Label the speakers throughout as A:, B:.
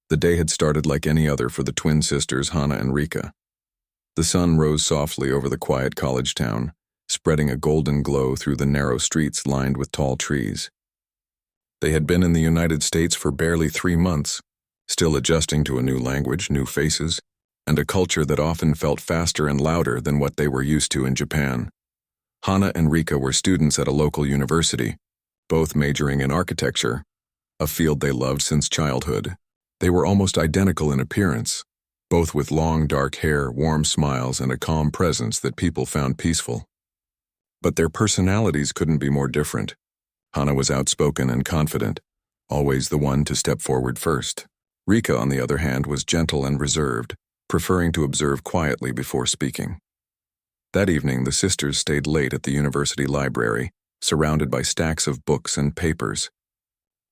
A: The day had started like any other for the twin sisters Hana and Rika. The sun rose softly over the quiet college town, spreading a golden glow through the narrow streets lined with tall trees. They had been in the United States for barely 3 months, still adjusting to a new language, new faces, and a culture that often felt faster and louder than what they were used to in Japan. Hana and Rika were students at a local university, both majoring in architecture, a field they loved since childhood. They were almost identical in appearance, both with long dark hair, warm smiles, and a calm presence that people found peaceful. But their personalities couldn't be more different. Hana was outspoken and confident, always the one to step forward first. Rika, on the other hand, was gentle and reserved, preferring to observe quietly before speaking. That evening, the sisters stayed late at the university library, surrounded by stacks of books and papers.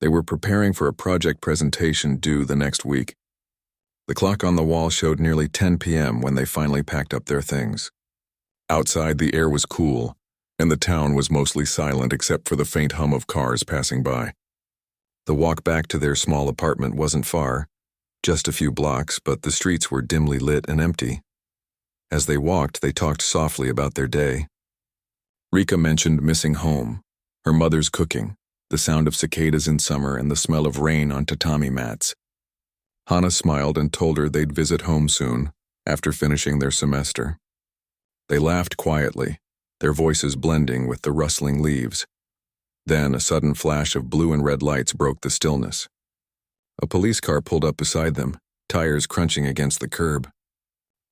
A: They were preparing for a project presentation due the next week. The clock on the wall showed nearly 10 p.m. when they finally packed up their things. Outside, the air was cool, and the town was mostly silent except for the faint hum of cars passing by. The walk back to their small apartment wasn't far, just a few blocks, but the streets were dimly lit and empty. As they walked, they talked softly about their day. Rika mentioned missing home, her mother's cooking, the sound of cicadas in summer, and the smell of rain on tatami mats. Hana smiled and told her they'd visit home soon, after finishing their semester. They laughed quietly, their voices blending with the rustling leaves. Then a sudden flash of blue and red lights broke the stillness. A police car pulled up beside them, tires crunching against the curb.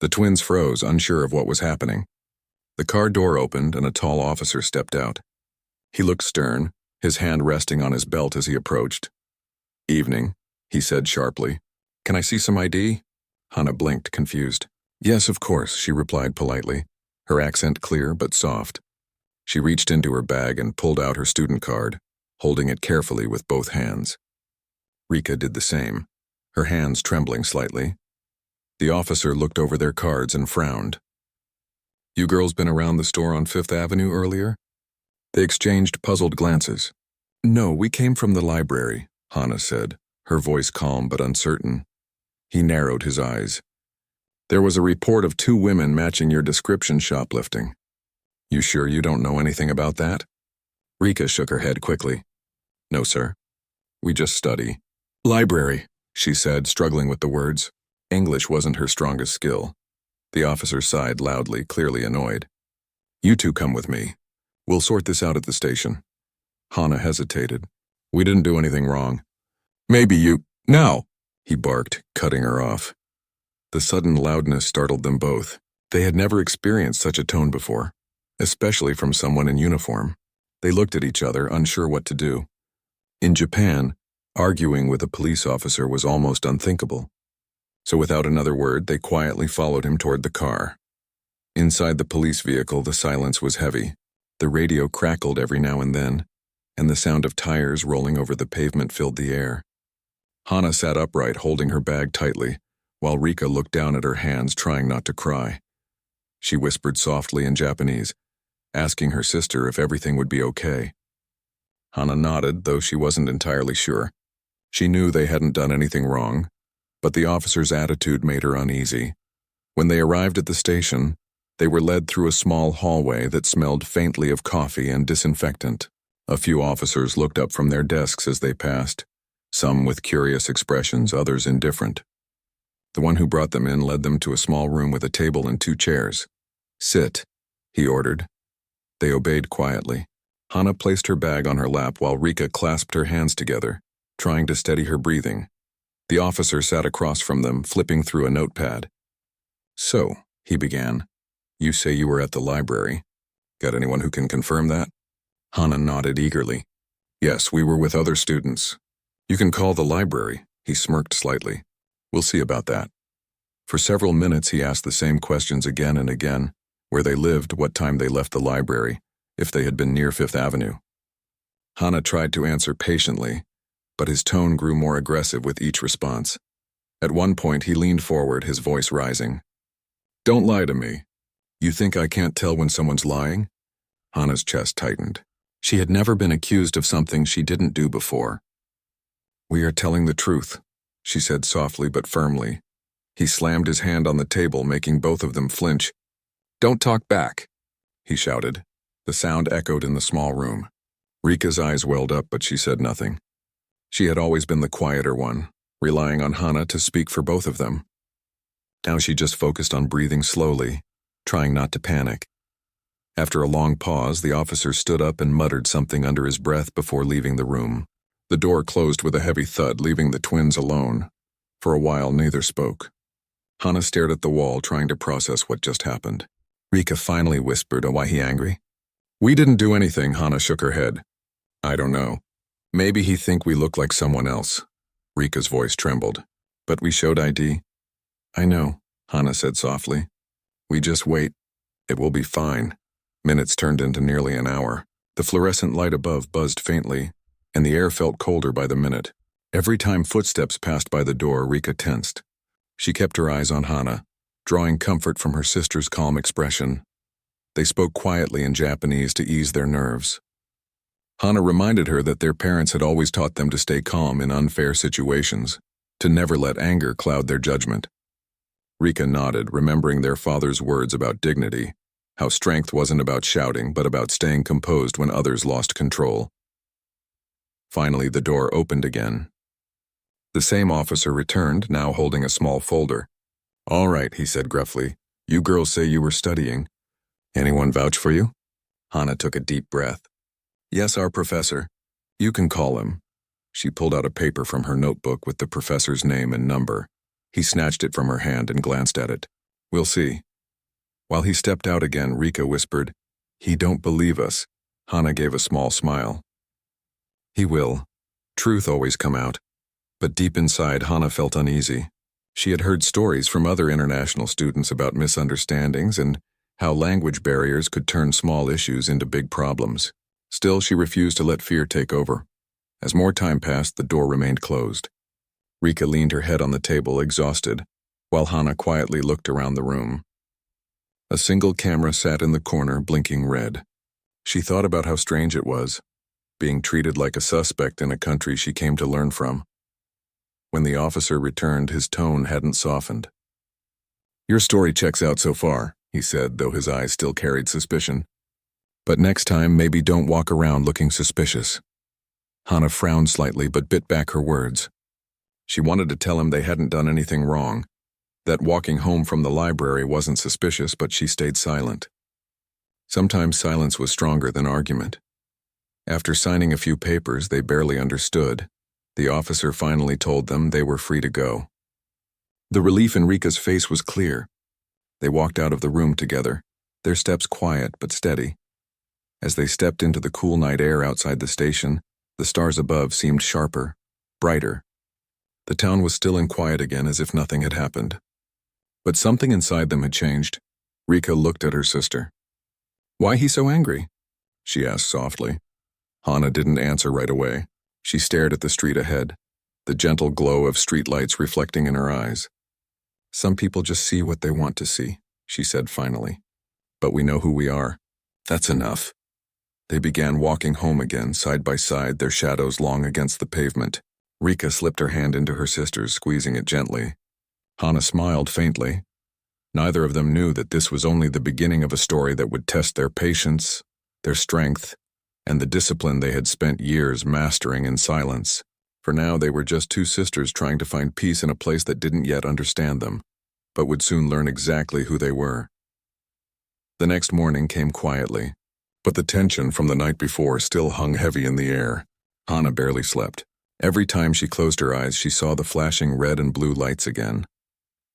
A: The twins froze, unsure of what was happening. The car door opened and a tall officer stepped out. He looked stern, his hand resting on his belt as he approached. "Evening," he said sharply. "Can I see some ID?" Hana blinked, confused. "Yes, of course," she replied politely, her accent clear but soft. She reached into her bag and pulled out her student card, holding it carefully with both hands. Rika did the same, her hands trembling slightly. The officer looked over their cards and frowned. "You girls been around the store on 5th Avenue earlier?" They exchanged puzzled glances. "No, we came from the library," Hana said, her voice calm but uncertain. He narrowed his eyes. "There was a report of 2 women matching your description shoplifting. You sure you don't know anything about that?" Rika shook her head quickly. "No, sir. We just study." "Library," she said, struggling with the words. English wasn't her strongest skill. The officer sighed loudly, clearly annoyed. "You two come with me. We'll sort this out at the station." Hana hesitated. "We didn't do anything wrong." "Maybe you— Now!" he barked, cutting her off. The sudden loudness startled them both. They had never experienced such a tone before, especially from someone in uniform. They looked at each other, unsure what to do. In Japan, arguing with a police officer was almost unthinkable. So without another word, they quietly followed him toward the car. Inside the police vehicle, the silence was heavy. The radio crackled every now and then, and the sound of tires rolling over the pavement filled the air. Hana sat upright, holding her bag tightly, while Rika looked down at her hands, trying not to cry. She whispered softly in Japanese, asking her sister if everything would be okay. Hana nodded, though she wasn't entirely sure. She knew they hadn't done anything wrong, but the officer's attitude made her uneasy. When they arrived at the station, they were led through a small hallway that smelled faintly of coffee and disinfectant. A few officers looked up from their desks as they passed, some with curious expressions, others indifferent. The one who brought them in led them to a small room with a table and 2 chairs. "Sit," he ordered. They obeyed quietly. Hana placed her bag on her lap while Rika clasped her hands together, trying to steady her breathing. The officer sat across from them, flipping through a notepad. "So," he began, "you say you were at the library. Got anyone who can confirm that?" Hana nodded eagerly. "Yes, we were with other students. You can call the library." He smirked slightly. "We'll see about that." For several minutes he asked the same questions again and again: where they lived, what time they left the library, if they had been near 5th Avenue. Hana tried to answer patiently, but his tone grew more aggressive with each response. At one point he leaned forward, his voice rising. "Don't lie to me. You think I can't tell when someone's lying?" Hana's chest tightened. She had never been accused of something she didn't do before. "We are telling the truth," she said softly but firmly. He slammed his hand on the table, making both of them flinch. "Don't talk back," he shouted. The sound echoed in the small room. Rika's eyes welled up, but she said nothing. She had always been the quieter one, relying on Hana to speak for both of them. Now she just focused on breathing slowly, trying not to panic. After a long pause, the officer stood up and muttered something under his breath before leaving the room. The door closed with a heavy thud, leaving the twins alone. For a while, neither spoke. Hana stared at the wall, trying to process what just happened. Rika finally whispered, "Why he angry?" "We didn't do anything," Hana shook her head. "I don't know. Maybe he think we look like someone else." Rika's voice trembled. "But we showed ID." "I know," Hana said softly. "We just wait. It will be fine." Minutes turned into nearly an hour. The fluorescent light above buzzed faintly, and the air felt colder by the minute. Every time footsteps passed by the door, Rika tensed. She kept her eyes on Hana, drawing comfort from her sister's calm expression. They spoke quietly in Japanese to ease their nerves. Hana reminded her that their parents had always taught them to stay calm in unfair situations, to never let anger cloud their judgment. Rika nodded, remembering their father's words about dignity, how strength wasn't about shouting but about staying composed when others lost control. Finally, the door opened again. The same officer returned, now holding a small folder. "All right," he said gruffly. "You girls say you were studying. Anyone vouch for you?" Hana took a deep breath. "Yes, our professor. You can call him." She pulled out a paper from her notebook with the professor's name and number. He snatched it from her hand and glanced at it. "We'll see." While he stepped out again, Rika whispered, "He don't believe us." Hana gave a small smile. "He will. Truth always come out." But deep inside, Hana felt uneasy. She had heard stories from other international students about misunderstandings and how language barriers could turn small issues into big problems. Still, she refused to let fear take over. As more time passed, the door remained closed. Rika leaned her head on the table, exhausted, while Hana quietly looked around the room. A single camera sat in the corner, blinking red. She thought about how strange it was, being treated like a suspect in a country she came to learn from. When the officer returned, his tone hadn't softened. "Your story checks out so far," he said, though his eyes still carried suspicion. "But next time, maybe don't walk around looking suspicious." Hana frowned slightly but bit back her words. She wanted to tell him they hadn't done anything wrong, that walking home from the library wasn't suspicious, but she stayed silent. Sometimes silence was stronger than argument. After signing a few papers they barely understood, the officer finally told them they were free to go. The relief in Rika's face was clear. They walked out of the room together, their steps quiet but steady. As they stepped into the cool night air outside the station, the stars above seemed sharper, brighter. The town was still and quiet again, as if nothing had happened. But something inside them had changed. Rika looked at her sister. "Why he so angry?" she asked softly. Hana didn't answer right away. She stared at the street ahead, the gentle glow of streetlights reflecting in her eyes. "Some people just see what they want to see," she said finally. "But we know who we are. That's enough." They began walking home again, side by side, their shadows long against the pavement. Rika slipped her hand into her sister's, squeezing it gently. Hana smiled faintly. Neither of them knew that this was only the beginning of a story that would test their patience, their strength, and the discipline they had spent years mastering in silence. For now they were just two sisters trying to find peace in a place that didn't yet understand them, but would soon learn exactly who they were. The next morning came quietly, but the tension from the night before still hung heavy in the air. Hana barely slept. Every time she closed her eyes, she saw the flashing red and blue lights again,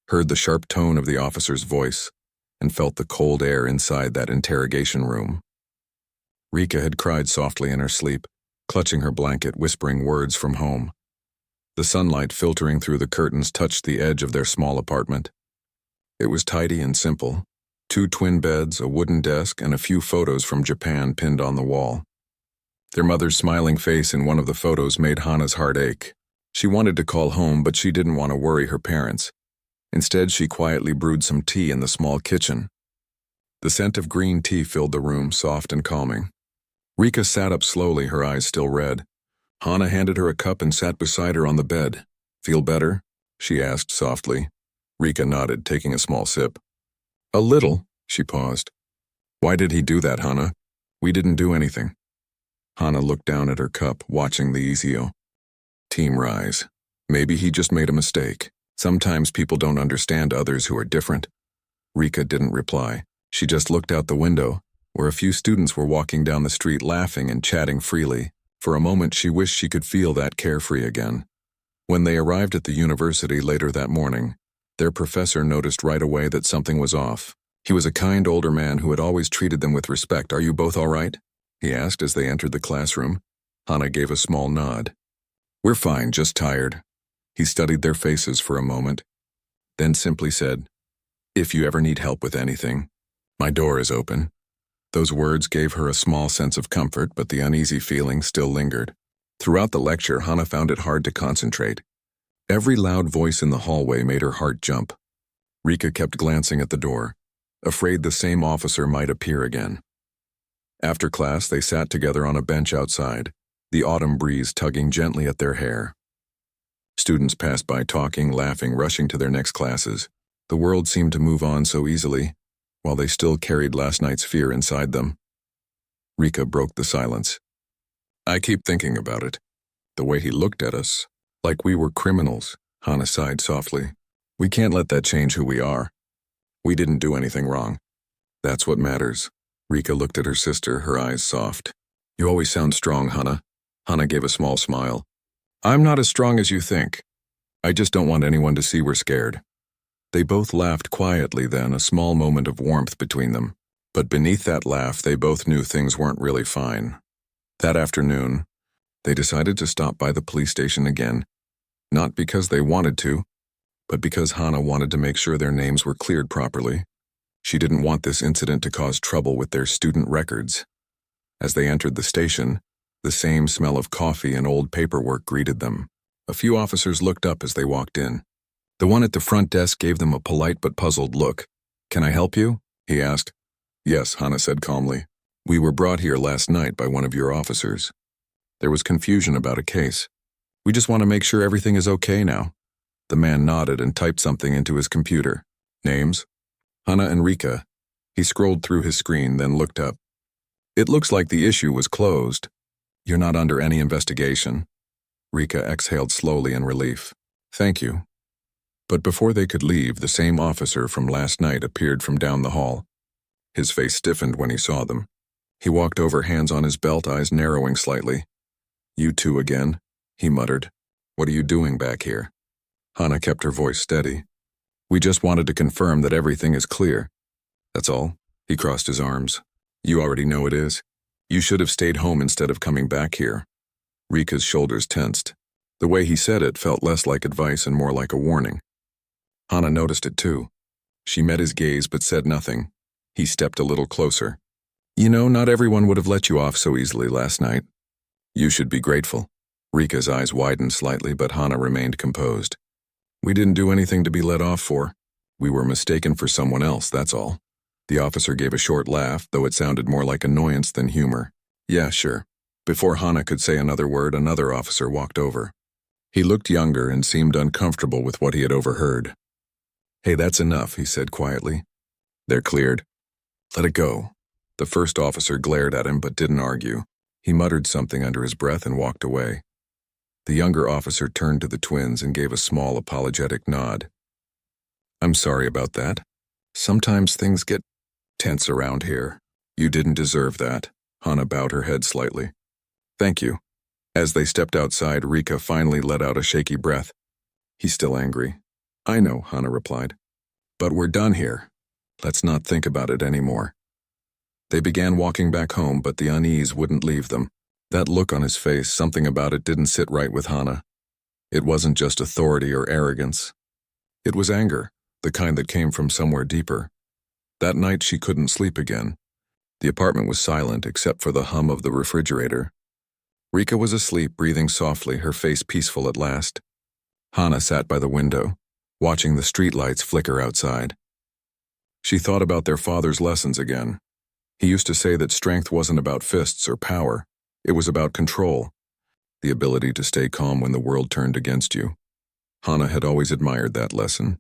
A: heard the sharp tone of the officer's voice, and felt the cold air inside that interrogation room. Rika had cried softly in her sleep, clutching her blanket, whispering words from home. The sunlight filtering through the curtains touched the edge of their small apartment. It was tidy and simple. 2 twin beds, a wooden desk, and a few photos from Japan pinned on the wall. Their mother's smiling face in one of the photos made Hana's heart ache. She wanted to call home, but she didn't want to worry her parents. Instead, she quietly brewed some tea in the small kitchen. The scent of green tea filled the room, soft and calming. Rika sat up slowly, her eyes still red. Hana handed her a cup and sat beside her on the bed. Feel better? She asked softly. Rika nodded, taking a small sip. A little, she paused. Why did he do that, Hannah? We didn't do anything. Hannah looked down at her cup, watching the EZO. Team rise. Maybe he just made a mistake. Sometimes people don't understand others who are different. Rika didn't reply. She just looked out the window, where a few students were walking down the street laughing and chatting freely. For a moment she wished she could feel that carefree again. When they arrived at the university later that morning, their professor noticed right away that something was off. He was a kind older man who had always treated them with respect. Are you both all right? He asked as they entered the classroom. Hannah gave a small nod. We're fine, just tired. He studied their faces for a moment, then simply said, If you ever need help with anything, my door is open. Those words gave her a small sense of comfort, but the uneasy feeling still lingered. Throughout the lecture, Hannah found it hard to concentrate. Every loud voice in the hallway made her heart jump. Rika kept glancing at the door, afraid the same officer might appear again. After class, they sat together on a bench outside, the autumn breeze tugging gently at their hair. Students passed by talking, laughing, rushing to their next classes. The world seemed to move on so easily, while they still carried last night's fear inside them. Rika broke the silence. I keep thinking about it. The way he looked at us, like we were criminals, Hannah sighed softly. We can't let that change who we are. We didn't do anything wrong. That's what matters. Rika looked at her sister, her eyes soft. You always sound strong, Hannah. Hannah gave a small smile. I'm not as strong as you think. I just don't want anyone to see we're scared. They both laughed quietly then, a small moment of warmth between them. But beneath that laugh, they both knew things weren't really fine. That afternoon, they decided to stop by the police station again, not because they wanted to, but because Hannah wanted to make sure their names were cleared properly. She didn't want this incident to cause trouble with their student records. As they entered the station, the same smell of coffee and old paperwork greeted them. A few officers looked up as they walked in. The one at the front desk gave them a polite but puzzled look. Can I help you? He asked. Yes, Hannah said calmly. We were brought here last night by one of your officers. There was confusion about a case. We just want to make sure everything is okay now. The man nodded and typed something into his computer. Names? Hannah and Rika. He scrolled through his screen, then looked up. It looks like the issue was closed. You're not under any investigation. Rika exhaled slowly in relief. Thank you. But before they could leave, the same officer from last night appeared from down the hall. His face stiffened when he saw them. He walked over, hands on his belt, eyes narrowing slightly. You two again? He muttered. What are you doing back here? Hannah kept her voice steady. We just wanted to confirm that everything is clear. That's all. He crossed his arms. You already know it is. You should have stayed home instead of coming back here. Rika's shoulders tensed. The way he said it felt less like advice and more like a warning. Hannah noticed it too. She met his gaze but said nothing. He stepped a little closer. You know, not everyone would have let you off so easily last night. You should be grateful. Rika's eyes widened slightly, but Hannah remained composed. We didn't do anything to be let off for. We were mistaken for someone else, that's all. The officer gave a short laugh, though it sounded more like annoyance than humor. Yeah, sure. Before Hannah could say another word, another officer walked over. He looked younger and seemed uncomfortable with what he had overheard. Hey, that's enough, he said quietly. They're cleared. Let it go. The first officer glared at him but didn't argue. He muttered something under his breath and walked away. The younger officer turned to the twins and gave a small apologetic nod. I'm sorry about that. Sometimes things get tense around here. You didn't deserve that. Hannah bowed her head slightly. Thank you. As they stepped outside, Rika finally let out a shaky breath. He's still angry. I know, Hannah replied. But we're done here. Let's not think about it anymore. They began walking back home, but the unease wouldn't leave them. That look on his face, something about it didn't sit right with Hannah. It wasn't just authority or arrogance. It was anger, the kind that came from somewhere deeper. That night she couldn't sleep again. The apartment was silent except for the hum of the refrigerator. Rika was asleep, breathing softly, her face peaceful at last. Hannah sat by the window, watching the streetlights flicker outside. She thought about their father's lessons again. He used to say that strength wasn't about fists or power. It was about control, the ability to stay calm when the world turned against you. Hana had always admired that lesson,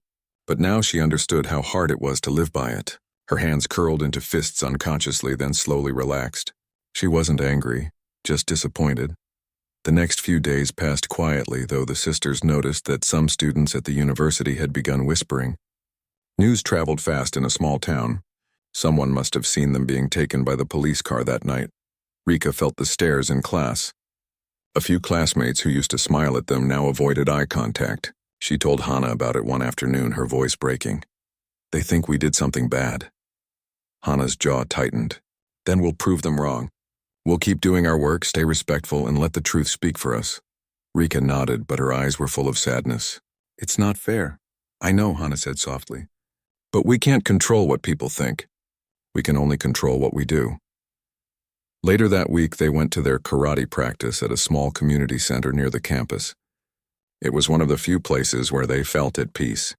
A: but now she understood how hard it was to live by it. Her hands curled into fists unconsciously, then slowly relaxed. She wasn't angry, just disappointed. The next few days passed quietly, though the sisters noticed that some students at the university had begun whispering. News traveled fast in a small town. Someone must have seen them being taken by the police car that night. Rika felt the stares in class. A few classmates who used to smile at them now avoided eye contact. She told Hana about it one afternoon, her voice breaking. "They think we did something bad." Hana's jaw tightened. "Then we'll prove them wrong. We'll keep doing our work, stay respectful, and let the truth speak for us." Rika nodded, but her eyes were full of sadness. "It's not fair." "I know," Hana said softly. "But we can't control what people think. We can only control what we do." Later that week, they went to their karate practice at a small community center near the campus. It was one of the few places where they felt at peace.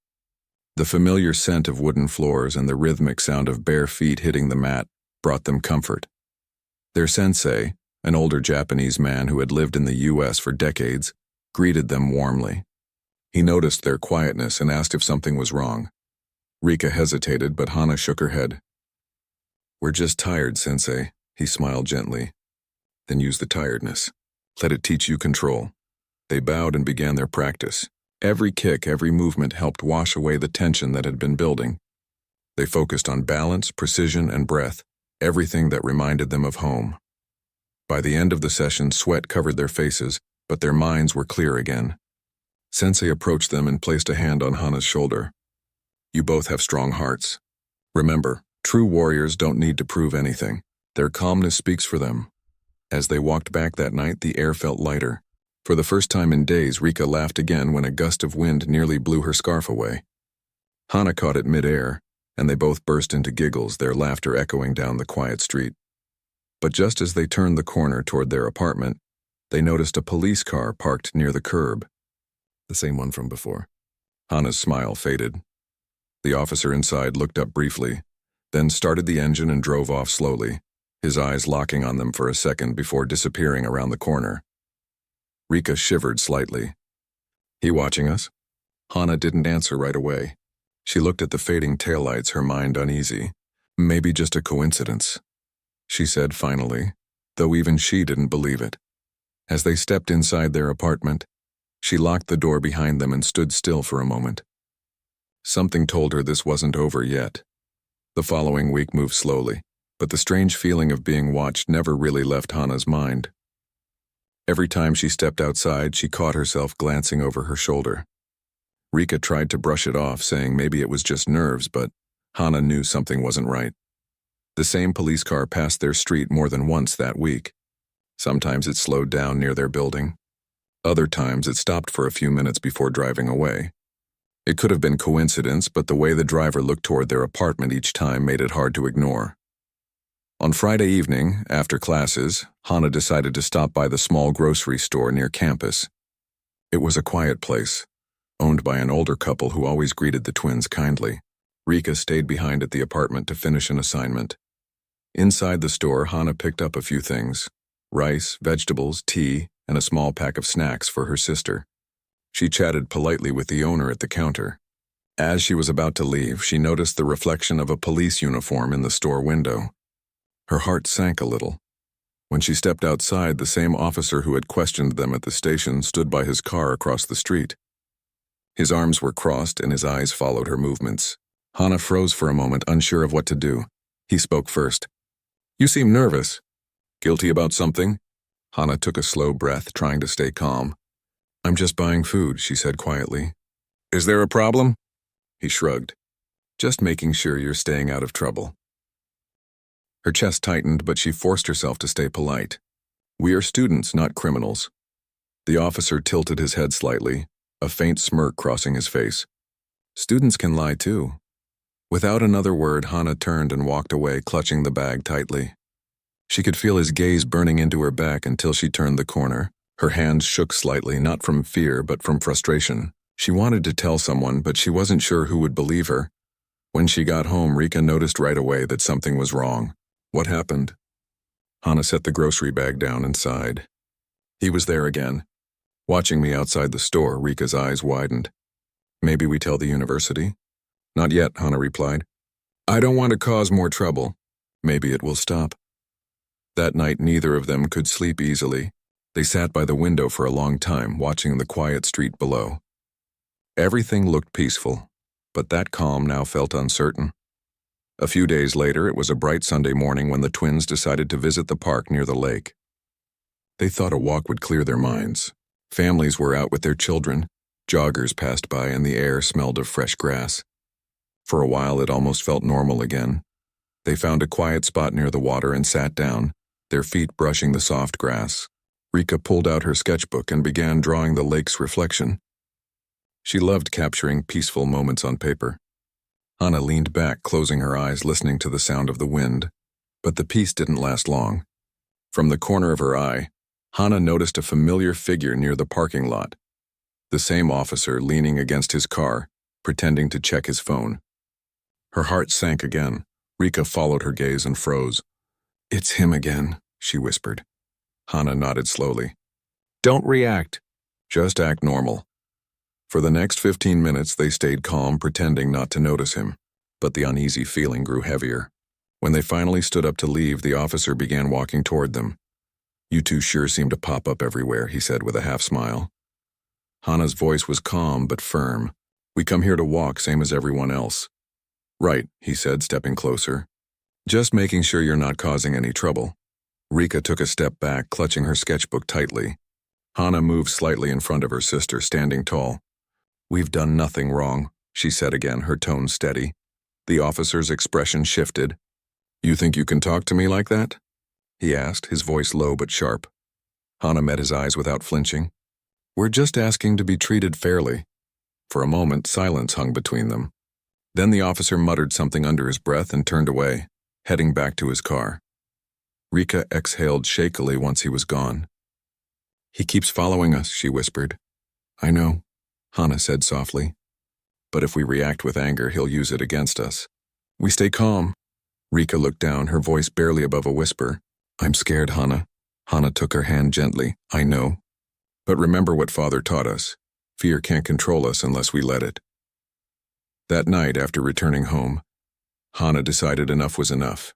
A: The familiar scent of wooden floors and the rhythmic sound of bare feet hitting the mat brought them comfort. Their sensei, an older Japanese man who had lived in the U.S. for decades, greeted them warmly. He noticed their quietness and asked if something was wrong. Rika hesitated, but Hana shook her head. "We're just tired, Sensei," he smiled gently. "Then use the tiredness. Let it teach you control." They bowed and began their practice. Every kick, every movement helped wash away the tension that had been building. They focused on balance, precision, and breath, everything that reminded them of home. By the end of the session, sweat covered their faces, but their minds were clear again. Sensei approached them and placed a hand on Hana's shoulder. "You both have strong hearts. Remember, true warriors don't need to prove anything. Their calmness speaks for them." As they walked back that night, the air felt lighter. For the first time in days, Rika laughed again when a gust of wind nearly blew her scarf away. Hana caught it mid-air, and they both burst into giggles, their laughter echoing down the quiet street. But just as they turned the corner toward their apartment, they noticed a police car parked near the curb. The same one from before. Hana's smile faded. The officer inside looked up briefly, then started the engine and drove off slowly, his eyes locking on them for a second before disappearing around the corner. Rika shivered slightly. "He watching us?" Hana didn't answer right away. She looked at the fading taillights, her mind uneasy. "Maybe just a coincidence," she said finally, though even she didn't believe it. As they stepped inside their apartment, she locked the door behind them and stood still for a moment. Something told her this wasn't over yet. The following week moved slowly, but the strange feeling of being watched never really left Hana's mind. Every time she stepped outside, she caught herself glancing over her shoulder. Rika tried to brush it off, saying maybe it was just nerves, but Hana knew something wasn't right. The same police car passed their street more than once that week. Sometimes it slowed down near their building. Other times it stopped for a few minutes before driving away. It could have been coincidence, but the way the driver looked toward their apartment each time made it hard to ignore. On Friday evening, after classes, Hana decided to stop by the small grocery store near campus. It was a quiet place, owned by an older couple who always greeted the twins kindly. Rika stayed behind at the apartment to finish an assignment. Inside the store, Hana picked up a few things: rice, vegetables, tea, and a small pack of snacks for her sister. She chatted politely with the owner at the counter. As she was about to leave, she noticed the reflection of a police uniform in the store window. Her heart sank a little. When she stepped outside, the same officer who had questioned them at the station stood by his car across the street. His arms were crossed and his eyes followed her movements. Hana froze for a moment, unsure of what to do. He spoke first. "You seem nervous. Guilty about something?" Hana took a slow breath, trying to stay calm. "I'm just buying food," she said quietly. "Is there a problem?" He shrugged. "Just making sure you're staying out of trouble." Her chest tightened, but she forced herself to stay polite. "We are students, not criminals." The officer tilted his head slightly, a faint smirk crossing his face. "Students can lie too." Without another word, Hana turned and walked away, clutching the bag tightly. She could feel his gaze burning into her back until she turned the corner. Her hands shook slightly, not from fear, but from frustration. She wanted to tell someone, but she wasn't sure who would believe her. When she got home, Rika noticed right away that something was wrong. "What happened?" Hana set the grocery bag down and sighed. He was there again. Watching me outside the store, Rika's eyes widened. Maybe we tell the university? Not yet, Hana replied. I don't want to cause more trouble. Maybe it will stop. That night, neither of them could sleep easily. They sat by the window for a long time, watching the quiet street below. Everything looked peaceful, but that calm now felt uncertain. A few days later, it was a bright Sunday morning when the twins decided to visit the park near the lake. They thought a walk would clear their minds. Families were out with their children. Joggers passed by and the air smelled of fresh grass. For a while, it almost felt normal again. They found a quiet spot near the water and sat down, their feet brushing the soft grass. Rika pulled out her sketchbook and began drawing the lake's reflection. She loved capturing peaceful moments on paper. Hana leaned back, closing her eyes, listening to the sound of the wind. But the peace didn't last long. From the corner of her eye, Hana noticed a familiar figure near the parking lot. The same officer leaning against his car, pretending to check his phone. Her heart sank again. Rika followed her gaze and froze. It's him again, she whispered. Hana nodded slowly. Don't react. Just act normal. For the next 15 minutes, they stayed calm, pretending not to notice him. But the uneasy feeling grew heavier. When they finally stood up to leave, the officer began walking toward them. You two sure seem to pop up everywhere, he said with a half smile. Hana's voice was calm but firm. We come here to walk, same as everyone else. Right, he said, stepping closer. Just making sure you're not causing any trouble. Rika took a step back, clutching her sketchbook tightly. Hana moved slightly in front of her sister, standing tall. We've done nothing wrong, she said again, her tone steady. The officer's expression shifted. You think you can talk to me like that? He asked, his voice low but sharp. Hana met his eyes without flinching. We're just asking to be treated fairly. For a moment, silence hung between them. Then the officer muttered something under his breath and turned away, heading back to his car. Rika exhaled shakily once he was gone. He keeps following us, she whispered. I know, Hana said softly. But if we react with anger, he'll use it against us. We stay calm. Rika looked down, her voice barely above a whisper. I'm scared, Hana. Hana took her hand gently. I know. But remember what Father taught us. Fear can't control us unless we let it. That night, after returning home, Hana decided enough was enough.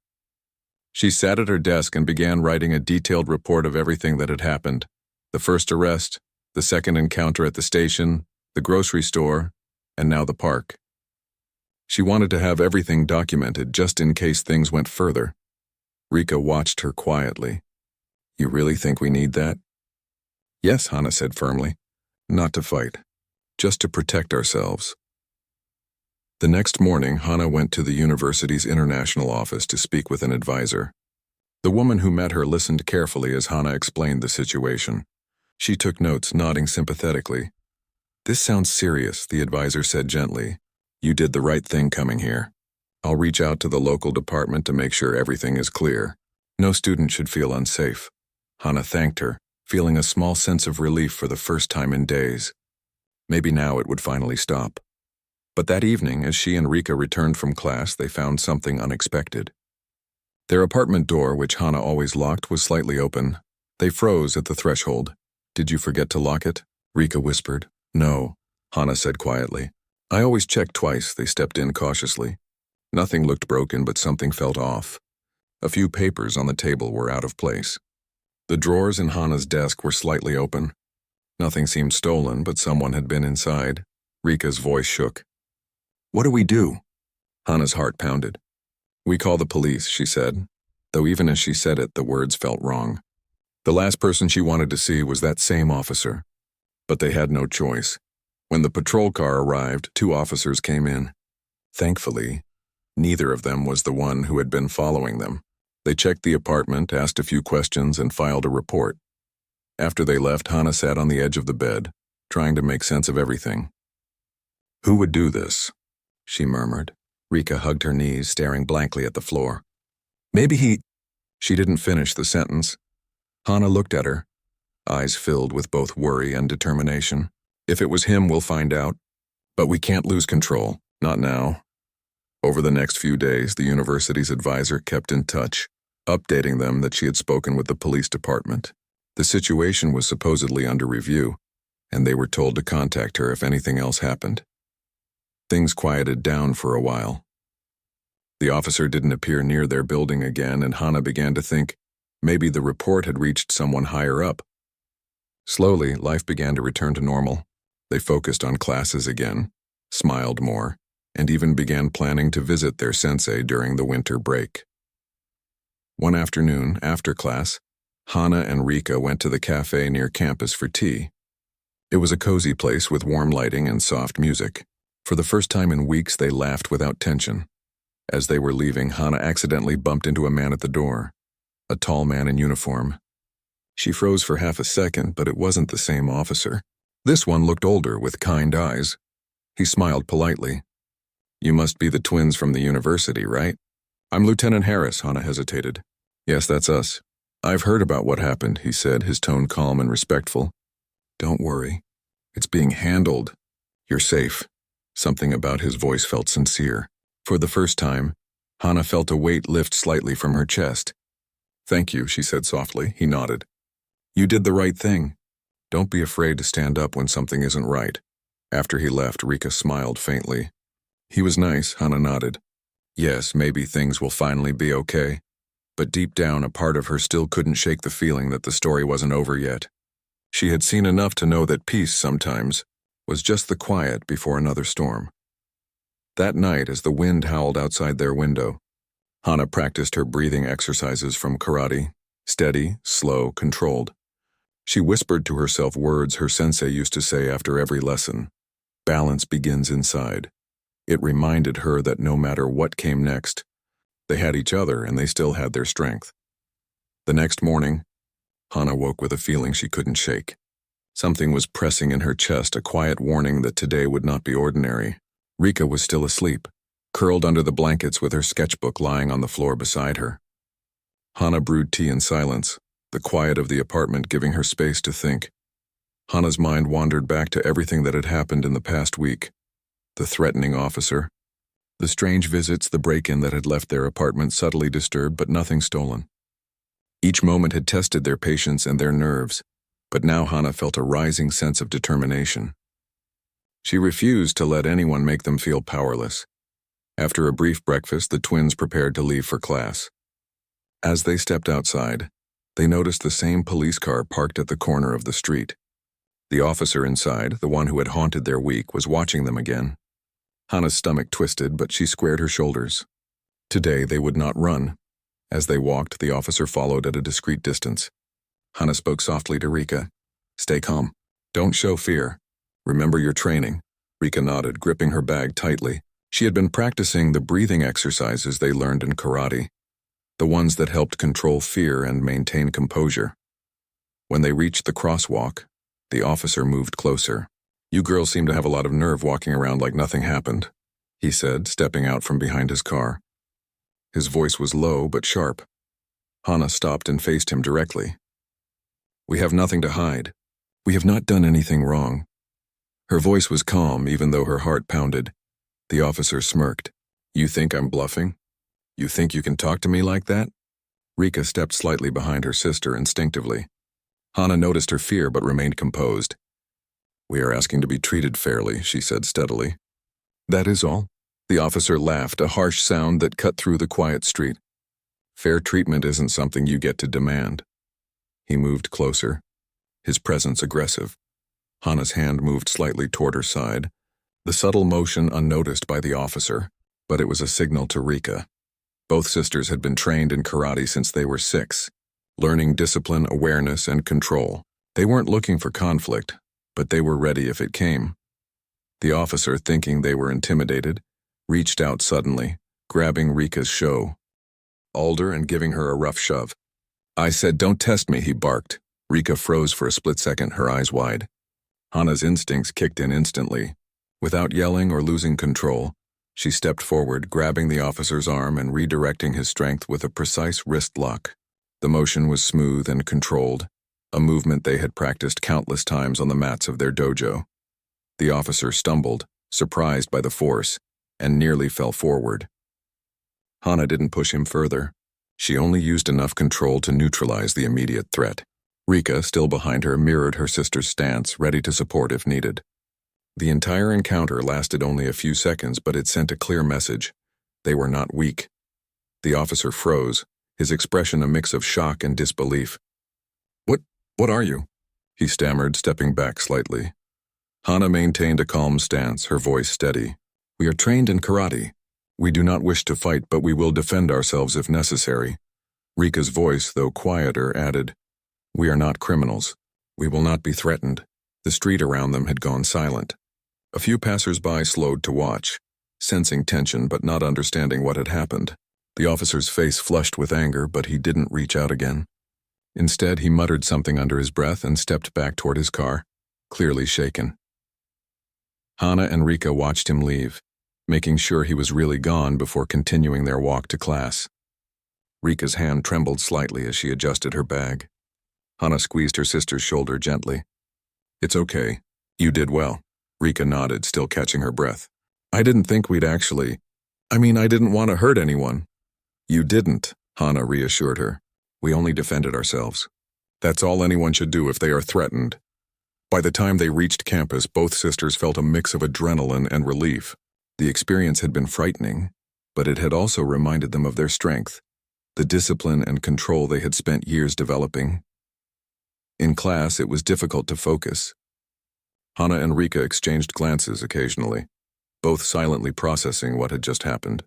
A: She sat at her desk and began writing a detailed report of everything that had happened. The first arrest, the second encounter at the station, the grocery store, and now the park. She wanted to have everything documented just in case things went further. Rika watched her quietly. You really think we need that? Yes, Hana said firmly. Not to fight, just to protect ourselves. The next morning, Hana went to the university's international office to speak with an advisor. The woman who met her listened carefully as Hana explained the situation. She took notes, nodding sympathetically. This sounds serious, the advisor said gently. You did the right thing coming here. I'll reach out to the local department to make sure everything is clear. No student should feel unsafe. Hana thanked her, feeling a small sense of relief for the first time in days. Maybe now it would finally stop. But that evening, as she and Rika returned from class, they found something unexpected. Their apartment door, which Hana always locked, was slightly open. They froze at the threshold. Did you forget to lock it? Rika whispered. No, Hana said quietly. I always check twice. They stepped in cautiously. Nothing looked broken, but something felt off. A few papers on the table were out of place. The drawers in Hana's desk were slightly open. Nothing seemed stolen, but someone had been inside. Rika's voice shook. What do we do? Hana's heart pounded. We call the police, she said, though even as she said it, the words felt wrong. The last person she wanted to see was that same officer. But they had no choice. When the patrol car arrived, 2 officers came in. Thankfully, neither of them was the one who had been following them. They checked the apartment, asked a few questions, and filed a report. After they left, Hana sat on the edge of the bed, trying to make sense of everything. Who would do this? She murmured. Rika hugged her knees, staring blankly at the floor. Maybe he... She didn't finish the sentence. Hana looked at her, eyes filled with both worry and determination. If it was him, we'll find out. But we can't lose control. Not now. Over the next few days, the university's advisor kept in touch, updating them that she had spoken with the police department. The situation was supposedly under review, and they were told to contact her if anything else happened. Things quieted down for a while. The officer didn't appear near their building again, and Hannah began to think maybe the report had reached someone higher up. Slowly, life began to return to normal. They focused on classes again, smiled more, and even began planning to visit their sensei during the winter break. One afternoon, after class, Hannah and Rika went to the cafe near campus for tea. It was a cozy place with warm lighting and soft music. For the first time in weeks, they laughed without tension. As they were leaving, Hannah accidentally bumped into a man at the door, a tall man in uniform. She froze for half a second, but it wasn't the same officer. This one looked older, with kind eyes. He smiled politely. "You must be the twins from the university, right?" "I'm Lieutenant Harris," Hannah hesitated. "Yes, that's us." "I've heard about what happened," he said, his tone calm and respectful. "Don't worry. It's being handled. You're safe." Something about his voice felt sincere. For the first time, Hannah felt a weight lift slightly from her chest. "Thank you," she said softly. He nodded. "You did the right thing. Don't be afraid to stand up when something isn't right." After he left, Rika smiled faintly. "He was nice," Hannah nodded. Yes, maybe things will finally be okay. But deep down, a part of her still couldn't shake the feeling that the story wasn't over yet. She had seen enough to know that peace, sometimes, was just the quiet before another storm. That night, as the wind howled outside their window, Hannah practiced her breathing exercises from karate, steady, slow, controlled. She whispered to herself words her sensei used to say after every lesson. Balance begins inside. It reminded her that no matter what came next, they had each other and they still had their strength. The next morning, Hannah woke with a feeling she couldn't shake. Something was pressing in her chest, a quiet warning that today would not be ordinary. Rika was still asleep, curled under the blankets with her sketchbook lying on the floor beside her. Hannah brewed tea in silence, the quiet of the apartment giving her space to think. Hannah's mind wandered back to everything that had happened in the past week. The threatening officer, the strange visits, the break-in that had left their apartment subtly disturbed but nothing stolen. Each moment had tested their patience and their nerves, but now Hannah felt a rising sense of determination. She refused to let anyone make them feel powerless. After a brief breakfast, the twins prepared to leave for class. As they stepped outside, they noticed the same police car parked at the corner of the street. The officer inside, the one who had haunted their week, was watching them again. Hannah's stomach twisted, but she squared her shoulders. Today they would not run. As they walked, the officer followed at a discreet distance. Hannah spoke softly to Rika. "Stay calm. Don't show fear. Remember your training." Rika nodded, gripping her bag tightly. She had been practicing the breathing exercises they learned in karate, the ones that helped control fear and maintain composure. When they reached the crosswalk, the officer moved closer. "You girls seem to have a lot of nerve walking around like nothing happened," he said, stepping out from behind his car. His voice was low but sharp. Hannah stopped and faced him directly. "We have nothing to hide. We have not done anything wrong." Her voice was calm, even though her heart pounded. The officer smirked. "You think I'm bluffing? You think you can talk to me like that?" Rika stepped slightly behind her sister instinctively. Hannah noticed her fear but remained composed. "We are asking to be treated fairly," she said steadily. "That is all." The officer laughed, a harsh sound that cut through the quiet street. "Fair treatment isn't something you get to demand." He moved closer, his presence aggressive. Hannah's hand moved slightly toward her side, the subtle motion unnoticed by the officer, but it was a signal to Rika. Both sisters had been trained in karate since they were 6, learning discipline, awareness, and control. They weren't looking for conflict, but they were ready if it came. The officer, thinking they were intimidated, reached out suddenly, grabbing Rika's shoulder and giving her a rough shove. "I said, don't test me," he barked. Rika froze for a split second, her eyes wide. Hannah's instincts kicked in instantly. Without yelling or losing control, she stepped forward, grabbing the officer's arm and redirecting his strength with a precise wrist lock. The motion was smooth and controlled, a movement they had practiced countless times on the mats of their dojo. The officer stumbled, surprised by the force, and nearly fell forward. Hannah didn't push him further. She only used enough control to neutralize the immediate threat. Rika, still behind her, mirrored her sister's stance, ready to support if needed. The entire encounter lasted only a few seconds, but it sent a clear message. They were not weak. The officer froze, his expression a mix of shock and disbelief. What are you?" he stammered, stepping back slightly. Hana maintained a calm stance, her voice steady. "We are trained in karate. We do not wish to fight, but we will defend ourselves if necessary." Rika's voice, though quieter, added, "We are not criminals. We will not be threatened." The street around them had gone silent. A few passers-by slowed to watch, sensing tension but not understanding what had happened. The officer's face flushed with anger, but he didn't reach out again. Instead, he muttered something under his breath and stepped back toward his car, clearly shaken. Hana and Rika watched him leave, making sure he was really gone before continuing their walk to class. Rika's hand trembled slightly as she adjusted her bag. Hana squeezed her sister's shoulder gently. "It's okay. You did well." Rika nodded, still catching her breath. "I didn't think we'd I didn't want to hurt anyone." "You didn't," Hana reassured her. "We only defended ourselves. That's all anyone should do if they are threatened." By the time they reached campus, both sisters felt a mix of adrenaline and relief. The experience had been frightening, but it had also reminded them of their strength, the discipline and control they had spent years developing. In class, it was difficult to focus. Hana and Rika exchanged glances occasionally, both silently processing what had just happened.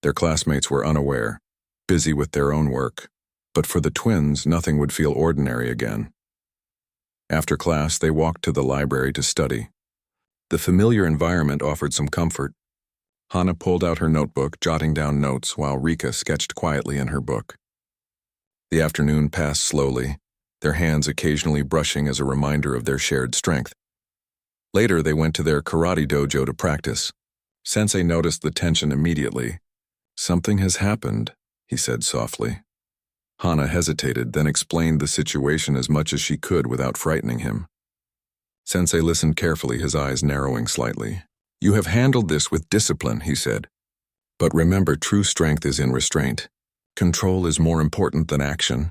A: Their classmates were unaware, busy with their own work, but for the twins, nothing would feel ordinary again. After class, they walked to the library to study. The familiar environment offered some comfort. Hana pulled out her notebook, jotting down notes, while Rika sketched quietly in her book. The afternoon passed slowly, their hands occasionally brushing as a reminder of their shared strength. Later, they went to their karate dojo to practice. Sensei noticed the tension immediately. "Something has happened," he said softly. Hana hesitated, then explained the situation as much as she could without frightening him. Sensei listened carefully, his eyes narrowing slightly. "You have handled this with discipline," he said. "But remember, true strength is in restraint. Control is more important than action."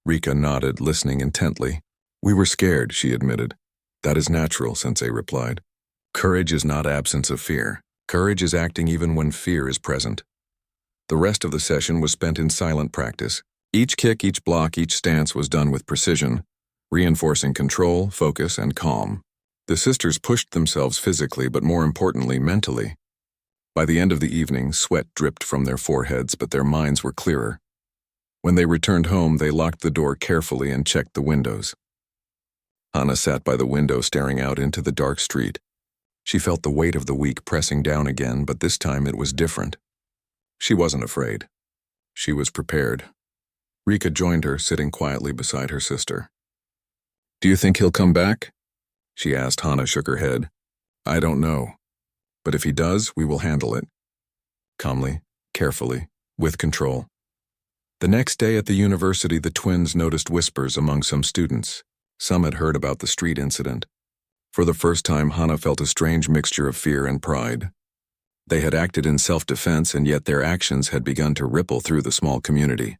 A: Rika nodded, listening intently. "We were scared," she admitted. "That is natural," Sensei replied. "Courage is not absence of fear. Courage is acting even when fear is present." The rest of the session was spent in silent practice. Each kick, each block, each stance was done with precision, reinforcing control, focus, and calm. The sisters pushed themselves physically, but more importantly, mentally. By the end of the evening, sweat dripped from their foreheads, but their minds were clearer. When they returned home, they locked the door carefully and checked the windows. Hana sat by the window, staring out into the dark street. She felt the weight of the week pressing down again, but this time it was different. She wasn't afraid. She was prepared. Rika joined her, sitting quietly beside her sister. "Do you think he'll come back?" she asked. Hana shook her head. "I don't know. But if he does, we will handle it." Calmly, carefully, with control. The next day at the university, the twins noticed whispers among some students. Some had heard about the street incident. For the first time, Hana felt a strange mixture of fear and pride. They had acted in self-defense, and yet their actions had begun to ripple through the small community.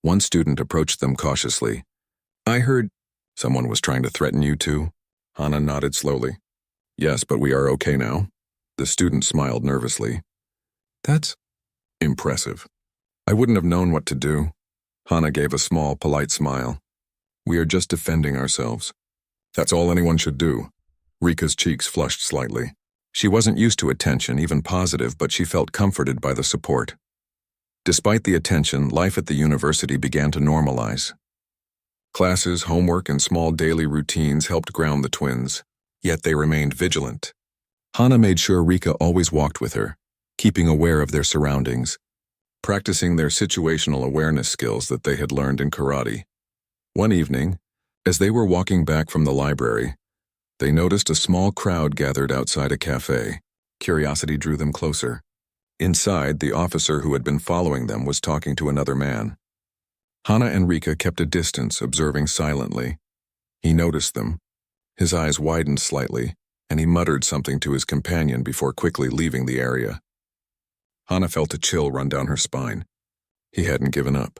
A: One student approached them cautiously. "I heard someone was trying to threaten you too." Hana nodded slowly. "Yes, but we are okay now." The student smiled nervously. "That's impressive. I wouldn't have known what to do." Hana gave a small, polite smile. "We are just defending ourselves. That's all anyone should do." Rika's cheeks flushed slightly. She wasn't used to attention, even positive, but she felt comforted by the support. Despite the attention, life at the university began to normalize. Classes, homework, and small daily routines helped ground the twins, yet they remained vigilant. Hana made sure Rika always walked with her, keeping aware of their surroundings, practicing their situational awareness skills that they had learned in karate. One evening, as they were walking back from the library, they noticed a small crowd gathered outside a cafe. Curiosity drew them closer. Inside, the officer who had been following them was talking to another man. Hana and Rika kept a distance, observing silently. He noticed them. His eyes widened slightly, and he muttered something to his companion before quickly leaving the area. Hana felt a chill run down her spine. He hadn't given up.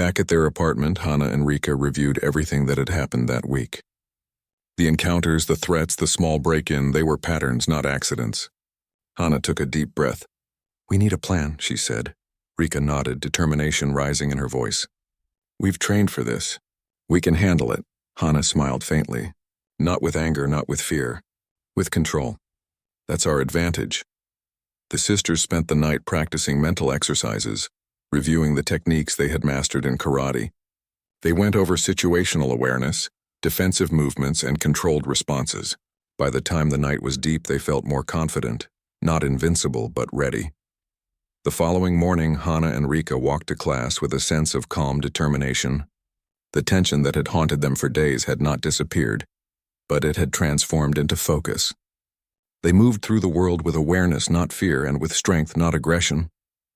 A: Back at their apartment, Hana and Rika reviewed everything that had happened that week. The encounters, the threats, the small break-in, they were patterns, not accidents. Hana took a deep breath. "We need a plan," she said. Rika nodded, determination rising in her voice. "We've trained for this. We can handle it." Hana smiled faintly. "Not with anger, not with fear. With control. That's our advantage." The sisters spent the night practicing mental exercises, reviewing the techniques they had mastered in karate. They went over situational awareness, defensive movements, and controlled responses. By the time the night was deep, they felt more confident, not invincible, but ready. The following morning, Hana and Rika walked to class with a sense of calm determination. The tension that had haunted them for days had not disappeared, but it had transformed into focus. They moved through the world with awareness, not fear, and with strength, not aggression.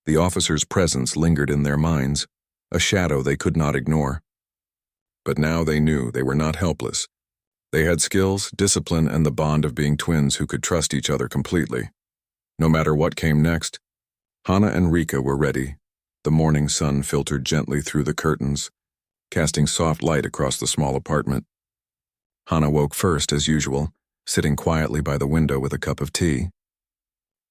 A: The officer's presence lingered in their minds, a shadow they could not ignore. But now they knew they were not helpless. They had skills, discipline, and the bond of being twins who could trust each other completely. No matter what came next, Hana and Rika were ready. The morning sun filtered gently through the curtains, casting soft light across the small apartment. Hana woke first, as usual, sitting quietly by the window with a cup of tea.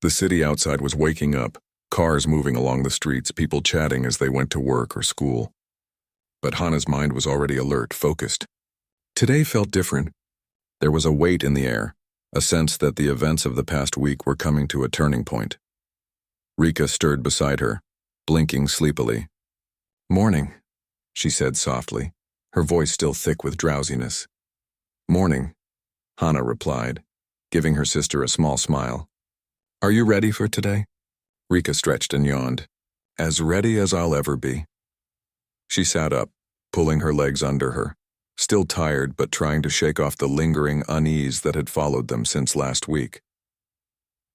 A: The city outside was waking up, cars moving along the streets, people chatting as they went to work or school. But Hana's mind was already alert, focused. Today felt different. There was a weight in the air, a sense that the events of the past week were coming to a turning point. Rika stirred beside her, blinking sleepily. "Morning," she said softly, her voice still thick with drowsiness. "Morning," Hana replied, giving her sister a small smile. "Are you ready for today?" Rika stretched and yawned. "As ready as I'll ever be." She sat up, pulling her legs under her, still tired but trying to shake off the lingering unease that had followed them since last week.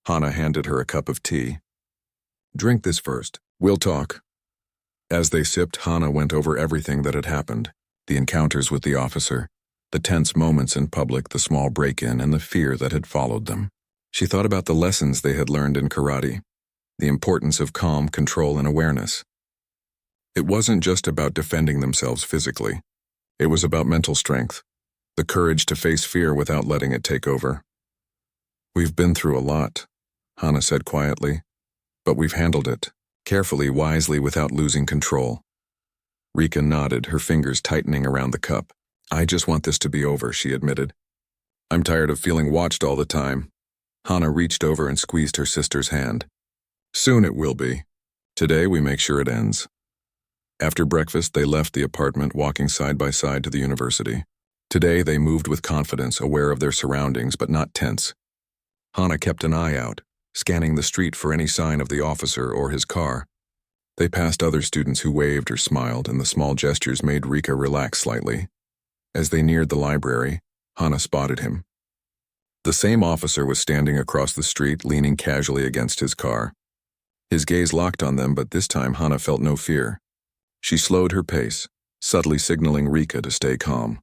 A: Hana handed her a cup of tea. "Drink this first. We'll talk." As they sipped, Hana went over everything that had happened, the encounters with the officer, the tense moments in public, the small break-in, and the fear that had followed them. She thought about the lessons they had learned in karate, the importance of calm, control, and awareness. It wasn't just about defending themselves physically. It was about mental strength, the courage to face fear without letting it take over. "We've been through a lot," Hana said quietly, "but we've handled it, carefully, wisely, without losing control." Rika nodded, her fingers tightening around the cup. "I just want this to be over," she admitted. "I'm tired of feeling watched all the time." Hana reached over and squeezed her sister's hand. "Soon it will be. Today we make sure it ends." After breakfast, they left the apartment, walking side by side to the university. Today they moved with confidence, aware of their surroundings, but not tense. Hana kept an eye out, scanning the street for any sign of the officer or his car. They passed other students who waved or smiled, and the small gestures made Rika relax slightly. As they neared the library, Hana spotted him. The same officer was standing across the street, leaning casually against his car. His gaze locked on them, but this time Hana felt no fear. She slowed her pace, subtly signaling Rika to stay calm.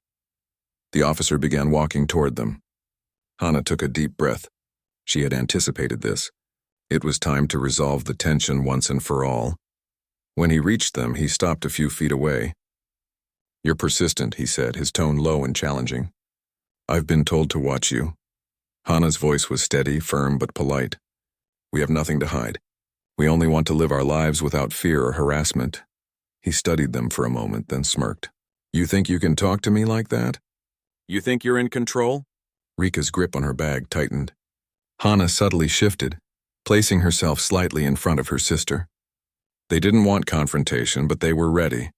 A: The officer began walking toward them. Hana took a deep breath. She had anticipated this. It was time to resolve the tension once and for all. When he reached them, he stopped a few feet away. "You're persistent," he said, his tone low and challenging. "I've been told to watch you." Hana's voice was steady, firm, but polite. "We have nothing to hide. We only want to live our lives without fear or harassment." He studied them for a moment, then smirked. "You think you can talk to me like that? You think you're in control?" Rika's grip on her bag tightened. Hana subtly shifted, placing herself slightly in front of her sister. They didn't want confrontation, but they were ready.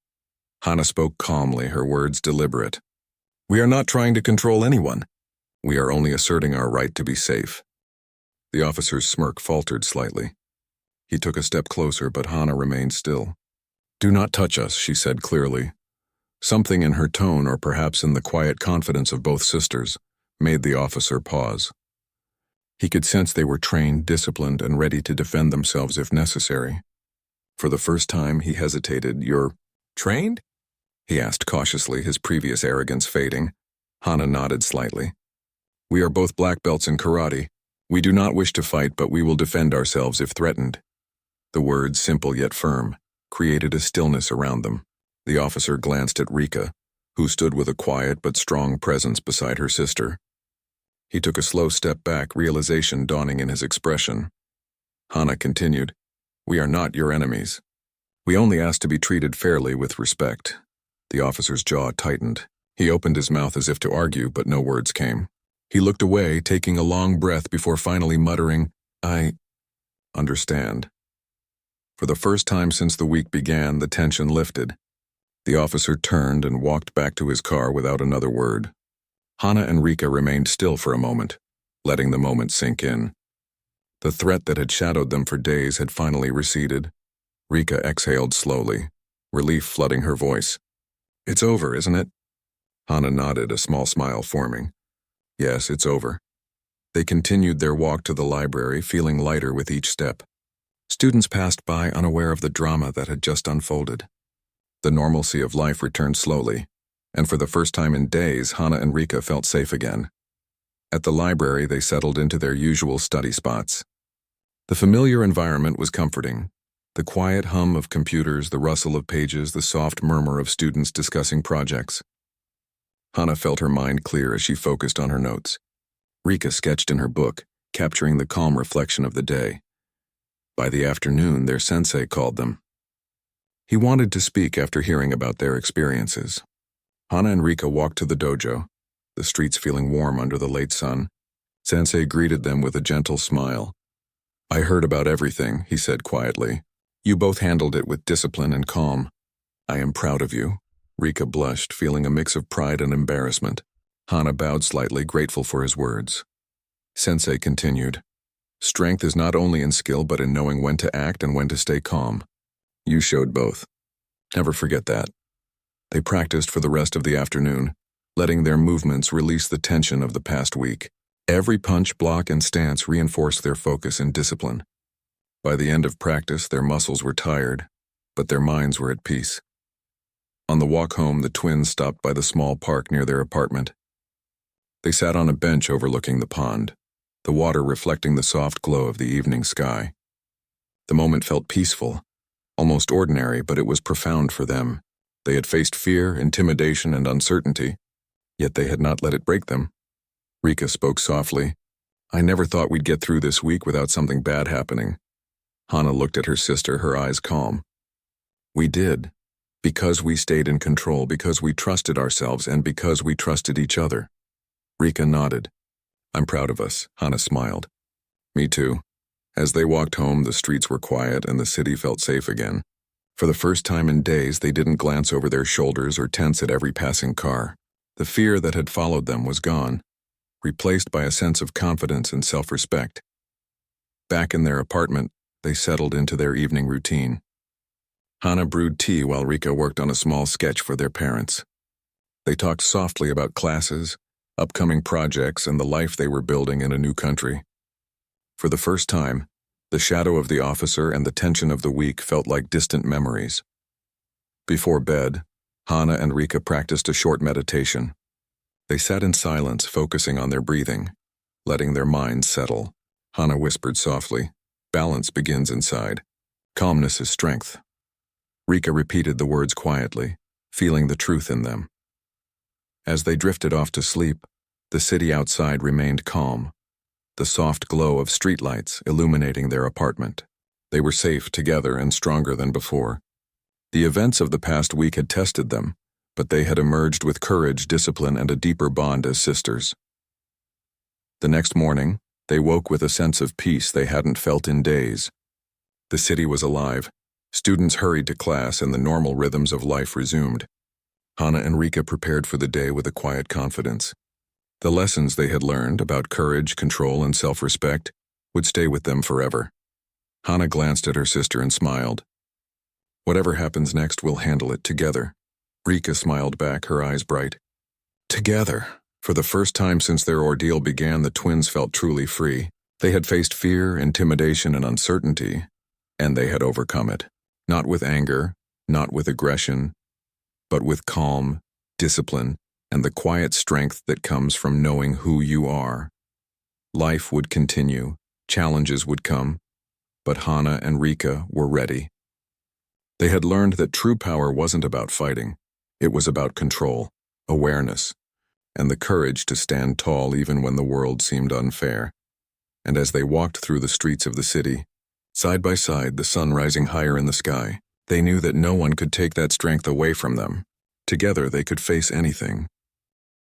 A: Hana spoke calmly, her words deliberate. "We are not trying to control anyone. We are only asserting our right to be safe." The officer's smirk faltered slightly. He took a step closer, but Hana remained still. "Do not touch us," she said clearly. Something in her tone, or perhaps in the quiet confidence of both sisters, made the officer pause. He could sense they were trained, disciplined, and ready to defend themselves if necessary. For the first time, he hesitated. "You're trained?" he asked cautiously, his previous arrogance fading. Hana nodded slightly. "We are both black belts in karate. We do not wish to fight, but we will defend ourselves if threatened." The words, simple yet firm, created a stillness around them. The officer glanced at Rika, who stood with a quiet but strong presence beside her sister. He took a slow step back, realization dawning in his expression. Hana continued, "We are not your enemies. We only ask to be treated fairly with respect." The officer's jaw tightened. He opened his mouth as if to argue, but no words came. He looked away, taking a long breath before finally muttering, "I understand." For the first time since the week began, the tension lifted. The officer turned and walked back to his car without another word. Hana and Rika remained still for a moment, letting the moment sink in. The threat that had shadowed them for days had finally receded. Rika exhaled slowly, relief flooding her voice. "It's over, isn't it?" Hana nodded, a small smile forming. "Yes, it's over." They continued their walk to the library, feeling lighter with each step. Students passed by, unaware of the drama that had just unfolded. The normalcy of life returned slowly, and for the first time in days, Hana and Rika felt safe again. At the library, they settled into their usual study spots. The familiar environment was comforting. The quiet hum of computers, the rustle of pages, the soft murmur of students discussing projects. Hana felt her mind clear as she focused on her notes. Rika sketched in her book, capturing the calm reflection of the day. By the afternoon, their sensei called them. He wanted to speak after hearing about their experiences. Hana and Rika walked to the dojo, the streets feeling warm under the late sun. Sensei greeted them with a gentle smile. "I heard about everything," he said quietly. "You both handled it with discipline and calm. I am proud of you." Rika blushed, feeling a mix of pride and embarrassment. Hana bowed slightly, grateful for his words. Sensei continued, "Strength is not only in skill but in knowing when to act and when to stay calm. You showed both. Never forget that." They practiced for the rest of the afternoon, letting their movements release the tension of the past week. Every punch, block, and stance reinforced their focus and discipline. By the end of practice, their muscles were tired, but their minds were at peace. On the walk home, the twins stopped by the small park near their apartment. They sat on a bench overlooking the pond, the water reflecting the soft glow of the evening sky. The moment felt peaceful, almost ordinary, but it was profound for them. They had faced fear, intimidation, and uncertainty, yet they had not let it break them. Rika spoke softly. "I never thought we'd get through this week without something bad happening." Hana looked at her sister, her eyes calm. "We did, because we stayed in control, because we trusted ourselves, and because we trusted each other." Rika nodded. "I'm proud of us," Hana smiled. "Me too." As they walked home, the streets were quiet and the city felt safe again. For the first time in days, they didn't glance over their shoulders or tense at every passing car. The fear that had followed them was gone, replaced by a sense of confidence and self-respect. Back in their apartment, they settled into their evening routine. Hana brewed tea while Rika worked on a small sketch for their parents. They talked softly about classes, upcoming projects, and the life they were building in a new country. For the first time, the shadow of the officer and the tension of the week felt like distant memories. Before bed, Hana and Rika practiced a short meditation. They sat in silence, focusing on their breathing, letting their minds settle. Hana whispered softly, "Balance begins inside. Calmness is strength." Rika repeated the words quietly, feeling the truth in them. As they drifted off to sleep, the city outside remained calm, the soft glow of streetlights illuminating their apartment. They were safe together and stronger than before. The events of the past week had tested them, but they had emerged with courage, discipline, and a deeper bond as sisters. The next morning, they woke with a sense of peace they hadn't felt in days. The city was alive. Students hurried to class and the normal rhythms of life resumed. Hana and Rika prepared for the day with a quiet confidence. The lessons they had learned about courage, control, and self-respect would stay with them forever. Hana glanced at her sister and smiled. "Whatever happens next, we'll handle it together." Rika smiled back, her eyes bright. Together. For the first time since their ordeal began, the twins felt truly free. They had faced fear, intimidation, and uncertainty, and they had overcome it. Not with anger, not with aggression, but with calm, discipline, and the quiet strength that comes from knowing who you are. Life would continue, challenges would come, but Hana and Rika were ready. They had learned that true power wasn't about fighting. It was about control, awareness, and the courage to stand tall even when the world seemed unfair. And as they walked through the streets of the city, side by side, the sun rising higher in the sky, they knew that no one could take that strength away from them. Together they could face anything.